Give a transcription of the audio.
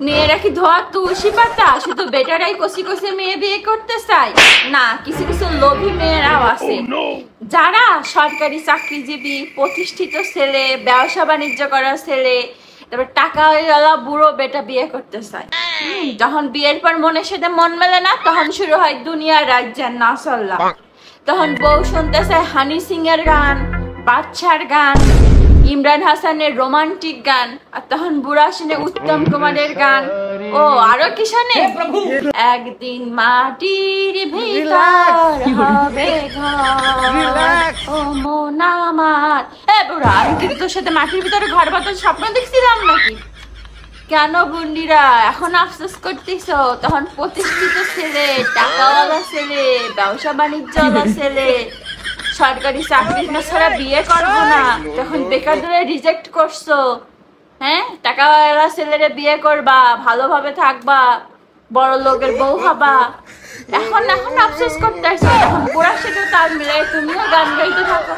মেয়েরা কি ধোয়া তুলসী পাতা? শুধু বেটারাই কষি কষি মেয়ে বিয়ে করতে চায় না, কিছু কিছু লোভী মেয়েরাও আছে যারা সরকারি চাকরিজীবী, প্রতিষ্ঠিত ছেলে, ব্যবসা বাণিজ্য করা ছেলে, তারপর টাকাওয়ালা বুড়ো বেটা বিয়ে করতে চায়। যখন বিয়ের পর মনের সাথে মন মেলে না, তখন শুরু হয় দুনিয়ার রাজ্যের নাচল্লা। তখন বউ শুনতে চায় হানি সিং এর গান, বাদশার গান, ইমরান হাসানের রোমান্টিক গান, আর তখন বুড়া শুনে উত্তম কুমারের গান। ও আরো কি শোনে? একদিন মাটির ভিতর হবে ঘর, ও মন আমার। বুড়া, আমি কি তোর সাথে মাটির ভিতরে ঘর বাঁধার স্বপ্ন দেখছিলাম নাকি? কেন বুন্ডিরা এখন আফসোস করতেছ? তখন প্রতিষ্ঠিত ছেলে, টাকাওয়ালা ছেলে, ব্যবসা বাণিজ্যওয়ালা ছেলে, সরকারি চাকরি ছাড়া বিয়ে করবো না, তখন বেকারদের রিজেক্ট করছো। হ্যাঁ, টাকাওয়ালা ছেলেরে বিয়ে করবা, ভালোভাবে থাকবা, বড় লোকের বউ হবা। এখন আফসোস করতেছো। এখন বুড়ার সাথে তাল মিলাই তুমিও গান গাইতে থাকো।